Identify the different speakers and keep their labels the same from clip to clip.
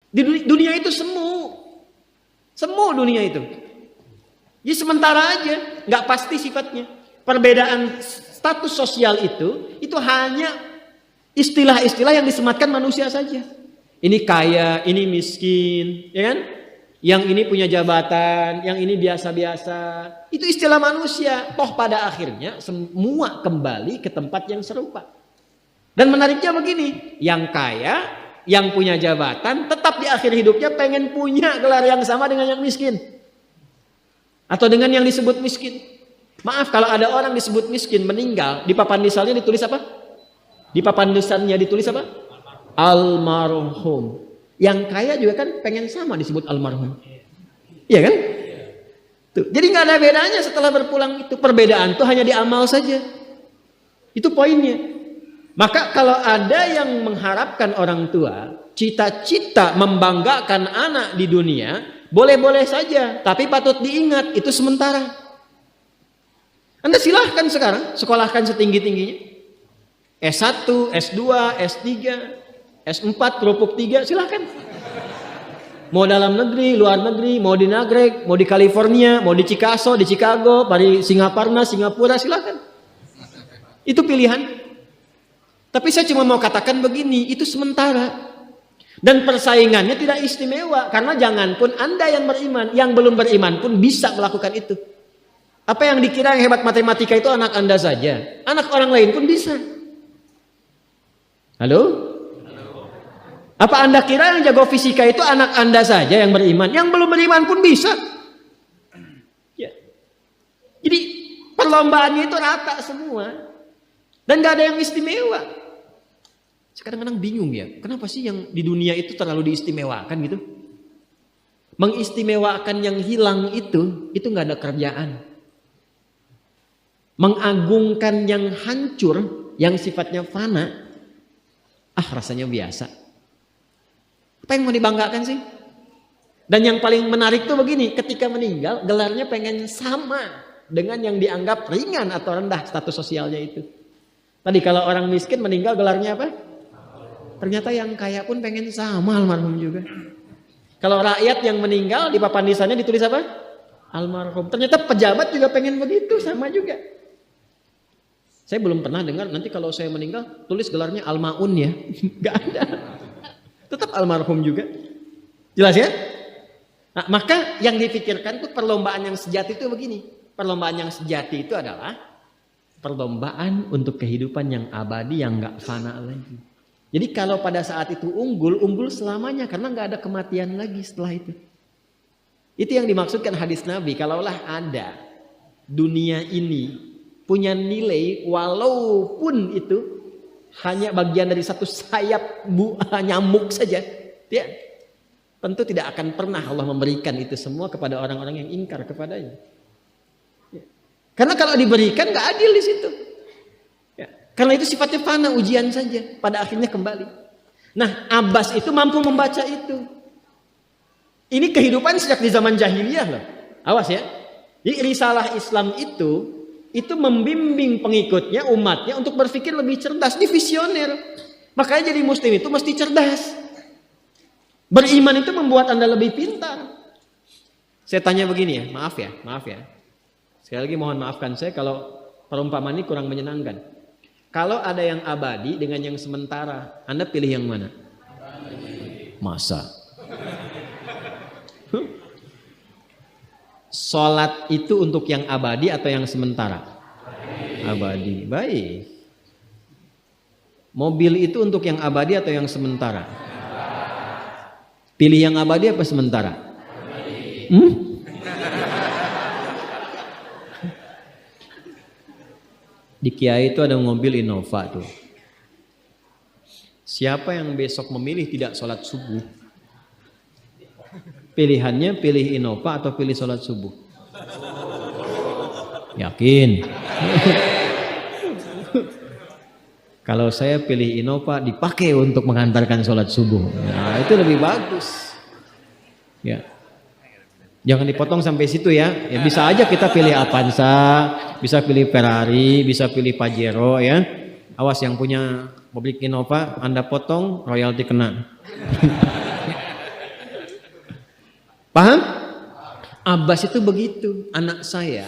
Speaker 1: Di dunia itu semu dunia itu. Jadi sementara aja, nggak pasti sifatnya. Perbedaan status sosial itu hanya istilah-istilah yang disematkan manusia saja. Ini kaya, ini miskin, ya kan? Yang ini punya jabatan, yang ini biasa-biasa. Itu istilah manusia. Toh pada akhirnya semua kembali ke tempat yang serupa. Dan menariknya begini, yang kaya, yang punya jabatan, tetap di akhir hidupnya pengen punya gelar yang sama dengan yang miskin. Atau dengan yang disebut miskin. Maaf, kalau ada orang disebut miskin meninggal, di papan nisannya ditulis apa? Di papan nisannya ditulis apa? Almarhum. Yang kaya juga kan pengen sama disebut almarhum. Iya kan? Tuh. Jadi nggak ada bedanya setelah berpulang itu. Perbedaan itu hanya di amal saja. Itu poinnya. Maka kalau ada yang mengharapkan orang tua, cita-cita membanggakan anak di dunia, boleh-boleh saja. Tapi patut diingat, itu sementara. Anda silahkan sekarang sekolahkan setinggi-tingginya. S1, S2, S3, S4, kerupuk 3, silahkan. Mau dalam negeri, luar negeri, mau di Nagreg, mau di California, mau di Chicago, di Chicago, di Singaparna, Singapura, silahkan. Itu pilihan. Tapi saya cuma mau katakan begini, itu sementara. Dan persaingannya tidak istimewa. Karena jangan pun Anda yang beriman, yang belum beriman pun bisa melakukan itu. Apa yang dikira yang hebat matematika itu anak Anda saja. Anak orang lain pun bisa. Halo? Apa Anda kira yang jago fisika itu anak Anda saja yang beriman? Yang belum beriman pun bisa. Ya. Jadi perlombaannya itu rata semua. Dan gak ada yang istimewa. Kadang-kadang bingung ya. Kenapa sih yang di dunia itu terlalu diistimewakan gitu? Mengistimewakan yang hilang itu gak ada kerjaan. Mengagungkan yang hancur, yang sifatnya fana, rasanya biasa. Apa yang mau dibanggakan sih? Dan yang paling menarik tuh begini, ketika meninggal gelarnya pengen sama dengan yang dianggap ringan atau rendah status sosialnya itu. Tadi kalau orang miskin meninggal gelarnya apa? Ternyata yang kaya pun pengen sama almarhum juga. Kalau rakyat yang meninggal di papan nisannya ditulis apa? Almarhum. Ternyata pejabat juga pengen begitu, sama juga. Saya belum pernah dengar nanti kalau saya meninggal tulis gelarnya Almaun ya. Gak ada. Tetap almarhum juga. Jelas ya? Nah, maka yang dipikirkan itu perlombaan yang sejati itu begini. Perlombaan yang sejati itu adalah perlombaan untuk kehidupan yang abadi yang gak fana lagi. Jadi kalau pada saat itu unggul selamanya karena gak ada kematian lagi setelah itu. Itu yang dimaksudkan hadis Nabi. Kalaulah ada dunia ini punya nilai walaupun itu hanya bagian dari satu sayap nyamuk saja, ya, tentu tidak akan pernah Allah memberikan itu semua kepada orang-orang yang ingkar kepadanya. Ya. Karena kalau diberikan gak adil di situ. Ya. Karena itu sifatnya fana, ujian saja, pada akhirnya kembali. Nah, Abbas itu mampu membaca itu. Ini kehidupan sejak di zaman jahiliyah loh. Awas ya. Jadi risalah Islam itu membimbing pengikutnya, umatnya untuk berpikir lebih cerdas, di visioner. Makanya jadi muslim itu mesti cerdas. Beriman itu membuat Anda lebih pintar. Saya tanya begini ya, maaf ya. Sekali lagi mohon maafkan saya kalau perumpamaan ini kurang menyenangkan. Kalau ada yang abadi dengan yang sementara, Anda pilih yang mana? Masa? Sholat itu untuk yang abadi atau yang sementara? Abadi. Baik. Mobil itu untuk yang abadi atau yang sementara? Pilih yang abadi apa sementara? Di Kiai itu ada mobil Innova tuh. Siapa yang besok memilih tidak sholat subuh? Pilihannya pilih Innova atau pilih sholat subuh? Yakin? Kalau saya pilih Innova dipakai untuk mengantarkan sholat subuh. Nah, itu lebih bagus. Ya. Jangan dipotong sampai situ ya. Ya bisa aja kita pilih Avanza, bisa pilih Ferrari, bisa pilih Pajero ya. Awas yang punya mobil Innova, Anda potong royalti kena. Paham? Abbas itu begitu, anak saya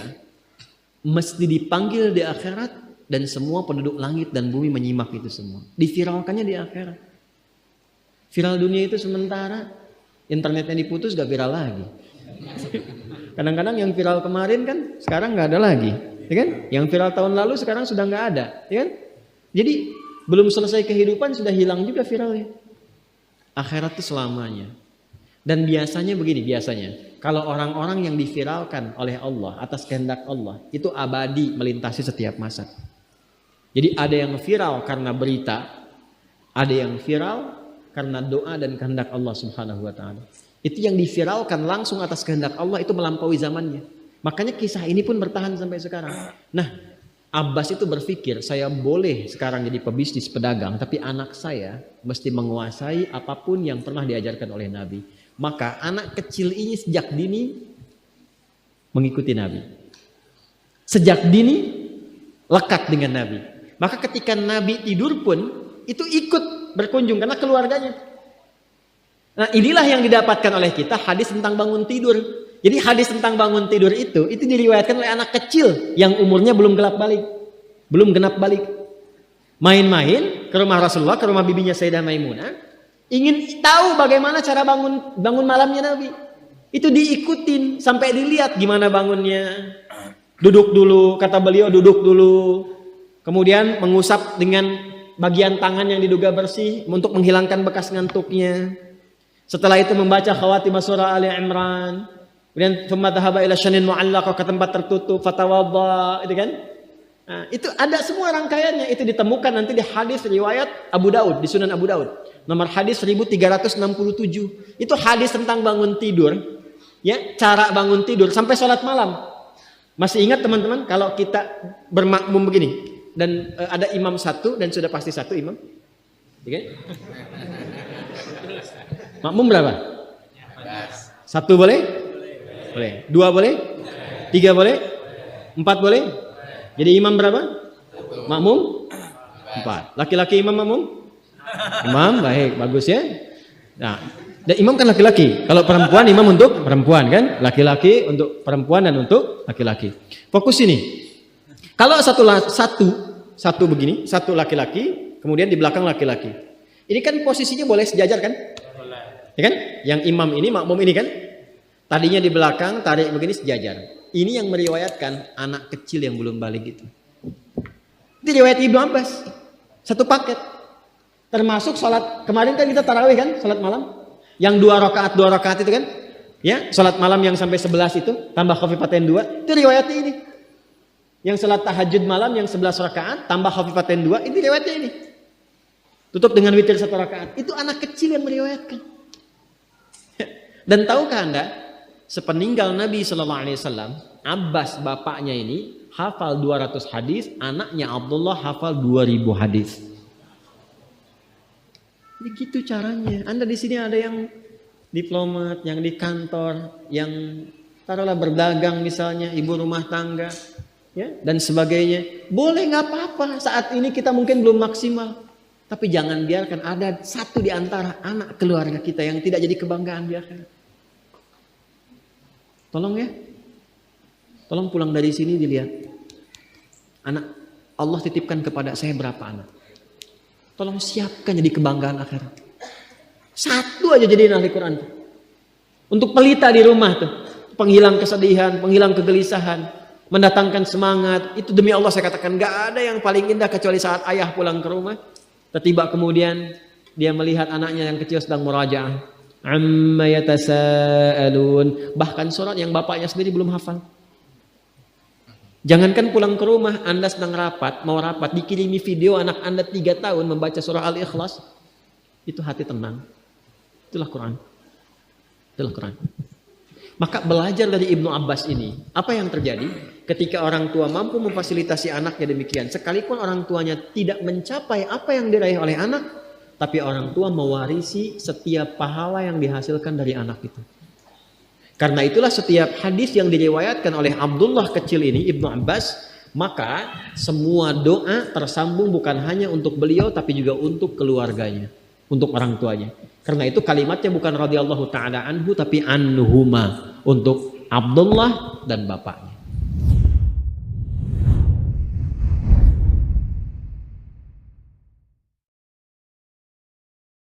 Speaker 1: mesti dipanggil di akhirat dan semua penduduk langit dan bumi menyimak itu semua. Diviralkannya di akhirat. Viral dunia itu sementara, internetnya diputus gak viral lagi. Kadang-kadang yang viral kemarin kan sekarang gak ada lagi, ya kan? Yang viral tahun lalu sekarang sudah gak ada, ya kan? Jadi belum selesai kehidupan sudah hilang juga viralnya. Akhirat itu selamanya. Dan biasanya begini, kalau orang-orang yang diviralkan oleh Allah atas kehendak Allah itu abadi melintasi setiap masa. Jadi ada yang viral karena berita, ada yang viral karena doa dan kehendak Allah Subhanahu wa taala. Itu yang diviralkan langsung atas kehendak Allah itu melampaui zamannya. Makanya kisah ini pun bertahan sampai sekarang. Nah, Abbas itu berpikir, saya boleh sekarang jadi pebisnis pedagang, tapi anak saya mesti menguasai apapun yang pernah diajarkan oleh Nabi. Maka anak kecil ini sejak dini mengikuti Nabi. Sejak dini lekat dengan Nabi. Maka ketika Nabi tidur pun itu ikut berkunjung karena keluarganya. Nah, inilah yang didapatkan oleh kita hadis tentang bangun tidur. Jadi hadis tentang bangun tidur itu diriwayatkan oleh anak kecil yang umurnya belum genap balik. Main-main ke rumah Rasulullah, ke rumah bibinya Sayyidah Maimunah, ingin tahu bagaimana cara bangun malamnya Nabi. Itu diikutin sampai dilihat gimana bangunnya. Duduk dulu, kata beliau duduk dulu. Kemudian mengusap dengan bagian tangan yang diduga bersih untuk menghilangkan bekas ngantuknya. Setelah itu membaca khawatimah surah Ali Imran. Kemudian thumma dhahaba ila syanin mu'allaq, ke tempat tertutup, fatawadda, itu kan? Nah, itu ada semua rangkaiannya, itu ditemukan nanti di hadis riwayat Abu Daud, di Sunan Abu Daud. Nomor hadis 1367. Itu hadis tentang bangun tidur, ya, cara bangun tidur sampai sholat malam. Masih ingat teman-teman kalau kita bermakmum begini dan ada imam satu dan sudah pasti satu imam, ya kan? Makmum berapa? Satu boleh? Boleh. Dua boleh? Tiga boleh? Empat boleh? Jadi imam berapa? Makmum? Empat. Laki-laki imam makmum? Imam, baik, bagus ya. Nah, dan imam kan laki-laki. Kalau perempuan imam untuk perempuan kan? Laki-laki untuk perempuan dan untuk laki-laki. Fokus ini. Kalau satu begini, satu laki-laki, kemudian di belakang laki-laki. Ini kan posisinya boleh sejajar kan? Ya kan? Yang imam ini, makmum ini kan? Tadinya di belakang, tarik begini sejajar. Ini yang meriwayatkan anak kecil yang belum balik itu. Itu riwayat Ibnu Abbas. Satu paket. Termasuk sholat, kemarin kan kita tarawih kan, sholat malam. Yang dua rakaat itu kan. Ya, sholat malam yang sampai 11 itu, tambah khafifatain 2, itu riwayatnya ini. Yang sholat tahajud malam yang 11 rakaat, tambah khafifatain 2, itu riwayatnya ini. Tutup dengan witir 1 rakaat. Itu anak kecil yang meriwayatkan. Dan tahukah Anda? Sepeninggal Nabi SAW, Abbas bapaknya ini hafal 200 hadis, anaknya Abdullah hafal 2000 hadis. Begitu caranya. Anda di sini ada yang diplomat, yang di kantor, yang taruhlah berdagang misalnya, ibu rumah tangga, ya, dan sebagainya. Boleh, nggak apa-apa. Saat ini kita mungkin belum maksimal, tapi jangan biarkan ada satu di antara anak keluarga kita yang tidak jadi kebanggaan di akhirat. Tolong ya, tolong pulang dari sini dilihat. Anak Allah titipkan kepada saya berapa anak. Tolong siapkan jadi kebanggaan akhirat. Satu aja jadi ahli Quran. Untuk pelita di rumah tuh, penghilang kesedihan, penghilang kegelisahan, mendatangkan semangat. Itu demi Allah saya katakan, gak ada yang paling indah kecuali saat ayah pulang ke rumah. Tiba kemudian dia melihat anaknya yang kecil sedang murajaah. Amma yatasaalun, bahkan surat yang bapaknya sendiri belum hafal. Jangankan pulang ke rumah, Anda sedang mau rapat, dikirimi video anak Anda 3 tahun membaca surah Al-Ikhlas, itu hati tenang. Itulah Quran. Maka belajar dari Ibnu Abbas ini, apa yang terjadi ketika orang tua mampu memfasilitasi anaknya demikian, sekalipun orang tuanya tidak mencapai apa yang diraih oleh anak, tapi orang tua mewarisi setiap pahala yang dihasilkan dari anak itu. Karena itulah setiap hadis yang diriwayatkan oleh Abdullah kecil ini, Ibnu Abbas, maka semua doa tersambung bukan hanya untuk beliau, tapi juga untuk keluarganya, untuk orang tuanya. Karena itu kalimatnya bukan radhiyallahu taala anhu tapi anhuma untuk Abdullah dan bapaknya.